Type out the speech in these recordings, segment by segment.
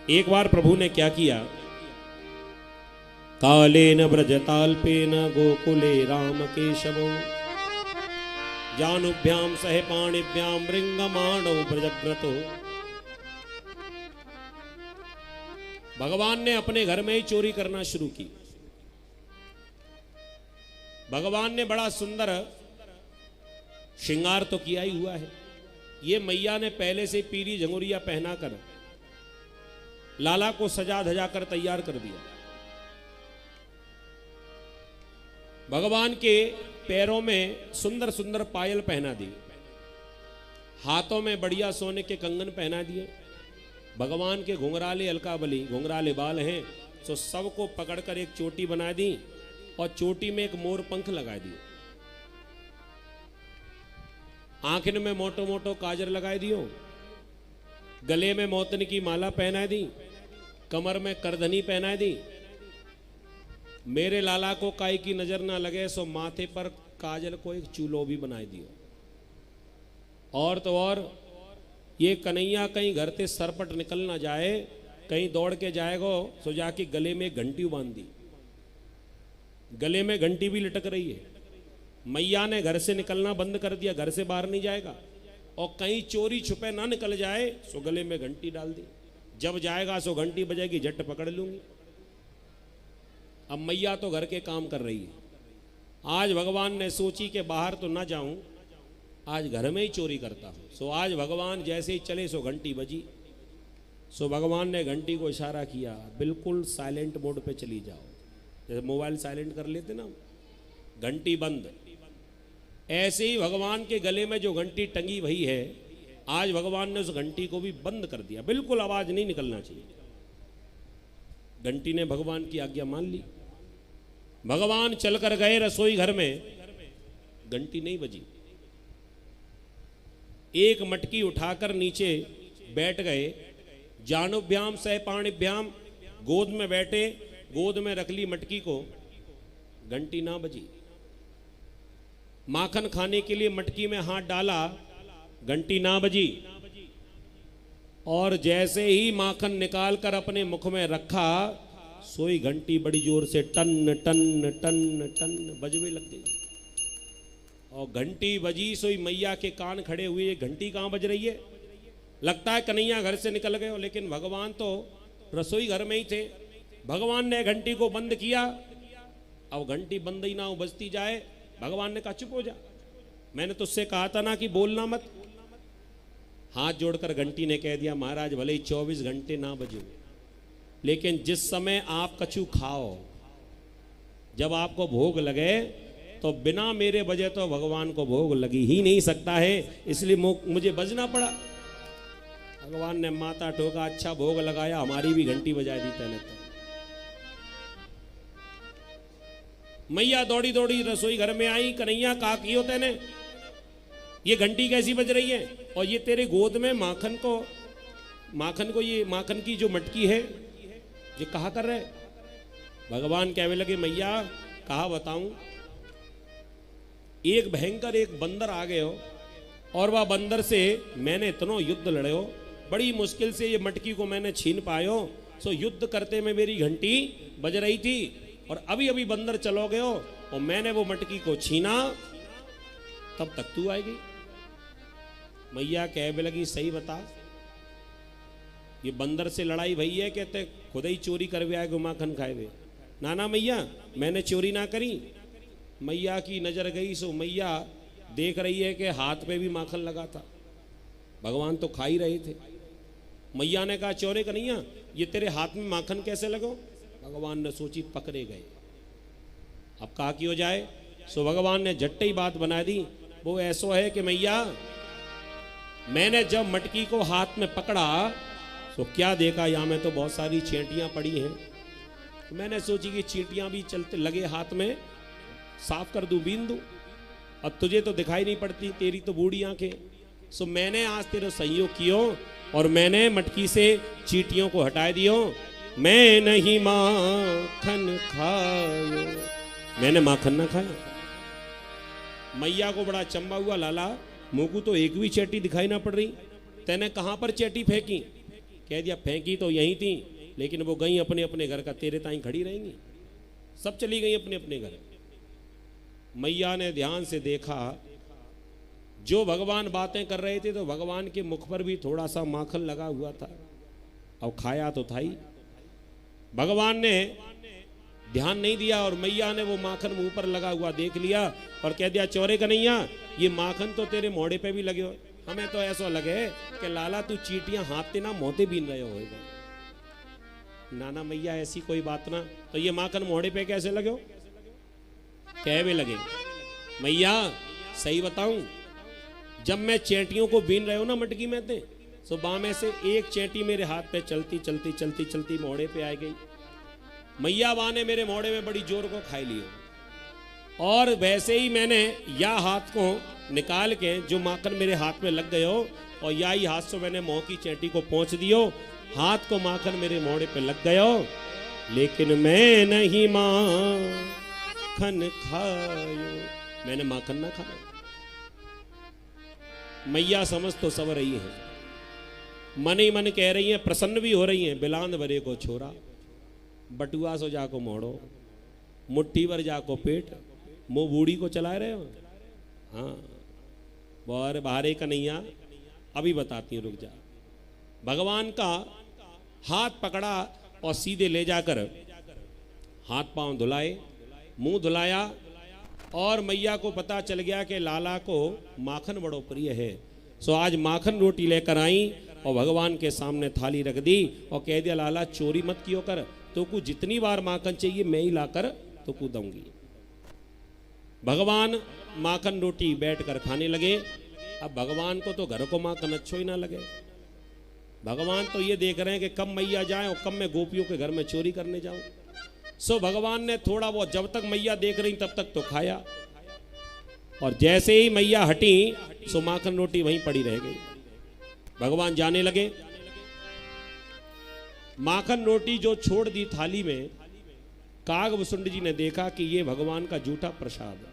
एक बार प्रभु ने क्या किया, कालेन व्रजताल्पेन गोकुले राम केशवो जानुभ्याम सह पाणिभ्याम मृंगमाणो ब्रजग्रतो। भगवान ने अपने घर में ही चोरी करना शुरू की। भगवान ने बड़ा सुंदर श्रृंगार तो किया ही हुआ है। ये मैया ने पहले से पीली झंगुरिया पहनाकर लाला को सजा धजा कर तैयार कर दिया। भगवान के पैरों में सुंदर सुंदर पायल पहना दी, हाथों में बढ़िया सोने के कंगन पहना दिए। भगवान के घुंघराले अलकावली घुंघराले बाल हैं, तो सबको पकड़कर एक चोटी बना दी और चोटी में एक मोर पंख लगा दिए। आंखन में मोटो मोटो काजर लगा दियो, गले में मोतन की माला पहना दी, कमर में करधनी पहना दी। मेरे लाला को काई की नजर ना लगे सो माथे पर काजल को एक चूलो भी बना दियो। और तो और ये कन्हैया कहीं घर से सरपट निकल ना जाए, कहीं दौड़ के जाएगो सो जाके गले में घंटी बांध दी। गले में घंटी भी लटक रही है। मैया ने घर से निकलना बंद कर दिया, घर से बाहर नहीं जाएगा। और कहीं चोरी छुपे ना निकल जाए सो गले में घंटी डाल दी। जब जाएगा सो घंटी बजेगी, झट पकड़ लूंगी। अब मैया तो घर के काम कर रही है। आज भगवान ने सोची कि बाहर तो ना जाऊं, आज घर में ही चोरी करता हूं। सो आज भगवान जैसे ही चले सो घंटी बजी। सो भगवान ने घंटी को इशारा किया, बिल्कुल साइलेंट मोड पे चली जाओ। जैसे मोबाइल साइलेंट कर लेते ना, घंटी बंद। ऐसे ही भगवान के गले में जो घंटी टंगी हुई है, आज भगवान ने उस घंटी को भी बंद कर दिया, बिल्कुल आवाज नहीं निकलना चाहिए। घंटी ने भगवान की आज्ञा मान ली। भगवान चलकर गए रसोई घर में, घंटी नहीं बजी। एक मटकी उठाकर नीचे बैठ गए, जानुभ्याम सह पाणिभ्याम, गोद में बैठे, गोद में रख ली मटकी को, घंटी ना बजी। माखन खाने के लिए मटकी में हाथ डाला, घंटी ना बजी। और जैसे ही माखन निकाल कर अपने मुख में रखा, सोई घंटी बड़ी जोर से टन टन टन टन बजने लग गई। और घंटी बजी, सोई मैया के कान खड़े हुए, घंटी कहाँ बज रही है? लगता है कन्हैया घर से निकल गए हो, लेकिन भगवान तो रसोई घर में ही थे। भगवान ने घंटी को बंद किया। अब घंटी बंद ही ना हो, बजती जाए। भगवान ने कहा चुप हो जा, मैंने तुझसे कहा था ना कि बोलना मत। हाथ जोड़कर घंटी ने कह दिया, महाराज भले ही 24 घंटे ना बजो, लेकिन जिस समय आप कछु खाओ, जब आपको भोग लगे, तो बिना मेरे बजे तो भगवान को भोग लगी ही नहीं सकता है, इसलिए मुझे बजना पड़ा। भगवान ने माथा ठोका, अच्छा भोग लगाया, हमारी भी घंटी बजा दी तैने तो। मैया दौड़ी दौड़ी रसोई घर में आई, कन्हैया कहा की हो तैने, ये घंटी कैसी बज रही है? और ये तेरे गोद में माखन को ये माखन की जो मटकी है, ये कहा कर रहे? भगवान कहने लगे, मैया कहा बताऊं, एक भयंकर एक बंदर आ गए हो, और वह बंदर से मैंने इतना युद्ध लड़े हो, बड़ी मुश्किल से ये मटकी को मैंने छीन पायो। सो युद्ध करते में मेरी घंटी बज रही थी, और अभी अभी बंदर चलो गए हो, और मैंने वो मटकी को छीना, तब तक तू आएगी। मैया कहने लगी, सही बता, ये बंदर से लड़ाई भई है, कहते खुद ही चोरी करवे आए माखन खाए हुए। ना ना मैया, मैंने चोरी ना करी। मैया की नजर गई, सो मैया देख रही है कि हाथ पे भी माखन लगा था, भगवान तो खा ही रहे थे। मैया ने कहा, चोरे कन्हैया, ये तेरे हाथ में माखन कैसे लगो? भगवान ने सोची, पकड़े गए, अब कहा की हो जाए। सो भगवान ने झट्टे ही बात बना दी। वो ऐसा है कि मैया, मैंने जब मटकी को हाथ में पकड़ा तो क्या देखा, यहाँ में तो बहुत सारी चींटियां पड़ी हैं। तो मैंने सोची कि चींटियां भी चलते लगे हाथ में, साफ कर दूं, बीन दूं। अब तुझे तो दिखाई नहीं पड़ती, तेरी तो बूढ़ी आंखें। सो मैंने आज तेरे सहयोग कियो, और मैंने मटकी से चींटियों को हटा दियो। मैं नहीं माखन खायो, मैंने माखन ना खाया। मैया को बड़ा चंबा हुआ, लाला मुंह को तो एक भी चेटी दिखाई ना पड़ रही, तैने कहां पर चेटी फेंकी? कह दिया फेंकी तो यहीं थी, लेकिन वो गई अपने अपने घर का, तेरे ताई खड़ी रहेंगी। सब चली गई अपने अपने घर। मैया ने ध्यान से देखा, जो भगवान बातें कर रहे थे तो भगवान के मुख पर भी थोड़ा सा माखन लगा हुआ था, और खाया तो था ही। भगवान ने ध्यान नहीं दिया और मैया ने वो माखन मुंह पर लगा हुआ देख लिया और कह दिया, चौरे कन्हैया ये माखन तो तेरे मोड़े पे भी लगे हो। हमें तो ऐसा लगे कि लाला तू चीटियां हाथते ना मोते बीन रहे होगा। नाना मैया ऐसी कोई बात ना, तो ये माखन मोड़े पे कैसे लगे हो? कह भी लगे। मैया सही बताऊं, जब मैं चेटियों को बीन रहे हो ना मटकी में थे, तो बामें से एक चेटी मेरे हाथ पे चलती चलती चलती चलती मोड़े पे आ गई। मैया बा ने मेरे मोड़े में बड़ी जोर को खाई लियो, और वैसे ही मैंने या हाथ को निकाल के जो माखन मेरे हाथ में लग गए हो, और या ही हाथ से मैंने मोह की चेटी को पहुंच दियो, हाथ को माखन मेरे मोड़े पे लग गयो, लेकिन मैं नहीं माखन खायो, मैंने माखन ना खाया। मैया समझ तो सब रही है, मन ही मन कह रही है, प्रसन्न भी हो रही है, बिलांद भरे को छोरा, बटुआ सो जाको मोड़ो, मुट्ठी भर जाको पेट, मुंह बूढ़ी को चला रहे हो। हाँ और बाहरे कन्हैया अभी बताती हूँ, रुक जा। भगवान का हाथ पकड़ा और सीधे ले जाकर हाथ पांव धुलाए, मुंह धुलाया, और मैया को पता चल गया कि लाला को माखन बड़ो प्रिय है। सो आज माखन रोटी लेकर आई और भगवान के सामने थाली रख दी और कह दिया, लाला चोरी मत कियो कर, तो को जितनी बार माखन चाहिए मैं ही लाकर तो को दूंगी। भगवान माखन रोटी बैठकर खाने लगे। अब भगवान को तो घर को माखन अच्छो ही ना लगे, भगवान तो ये देख रहे हैं कि कब मैया जाए और कब मैं गोपियों के घर में चोरी करने जाऊं। सो भगवान ने थोड़ा बहुत, जब तक मैया देख रही तब तक तो खाया, और जैसे ही मैया हटी सो माखन रोटी वहीं पड़ी रह गई। भगवान जाने लगे। माखन रोटी जो छोड़ दी थाली में, कागभूषुंड जी ने देखा कि ये भगवान का झूठा प्रसाद है।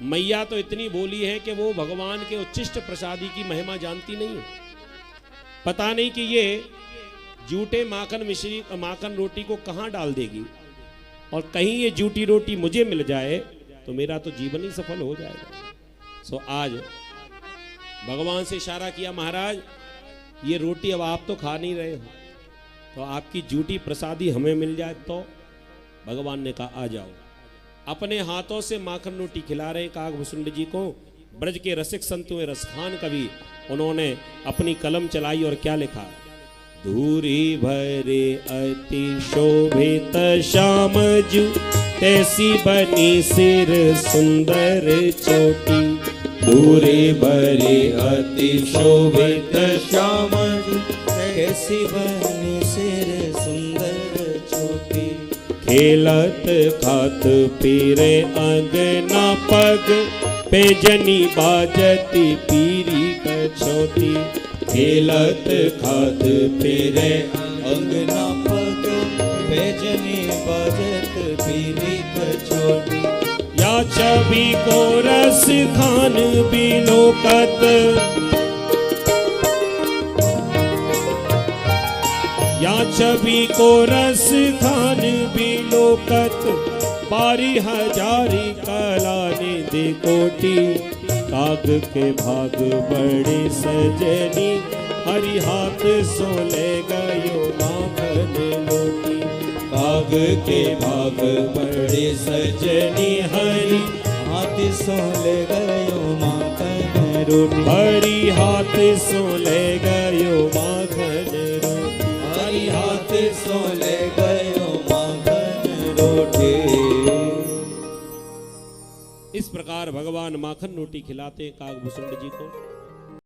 मैया तो इतनी बोली है कि वो भगवान के उच्चिष्ट प्रसादी की महिमा जानती नहीं है, पता नहीं कि ये झूठे माखन रोटी को कहां डाल देगी, और कहीं ये झूठी रोटी मुझे मिल जाए तो मेरा तो जीवन ही सफल हो जाएगा। सो आज भगवान से इशारा किया, महाराज ये रोटी अब आप तो खा नहीं रहे हो, तो आपकी झूठी प्रसादी हमें मिल जाए तो। भगवान ने कहा आ जाओ। अपने हाथों से माखन रोटी खिला रहे कागभूषुंड जी को। ब्रज के रसिक संतों रसखान कवि, उन्होंने अपनी कलम चलाई और क्या लिखा, धूरी भरे अति शोभित श्याम जू, तैसी बनी सिर सुंदर चोटी, धूरी भरे अति शोभित श्याम जू, कैसी बनी सिर सुंदर चोटी, खेलत खात पीरे अंगना पग, पेजनी बाजती पीरी कछोती, खेलत खात पीरे अंगना पग, पेजनी बाजत पीरी कछोती, या छवि को रस खान बिलोकत, या छवि को रस खान बिलोकत, पारी हजारी कला निधि कोटि, काग के भाग बड़े सजनी, हरि हाथ सोले गयो माखन लोटी, काग के भाग बड़े सजनी, हरि हाथ सोले गयो माखन रोटी, हरि हाथ सोले गयो माखन रोटी, हरि हाथ सोले गयो माखन रोटी। इस प्रकार भगवान माखन रोटी खिलाते कागभूषुंड जी को।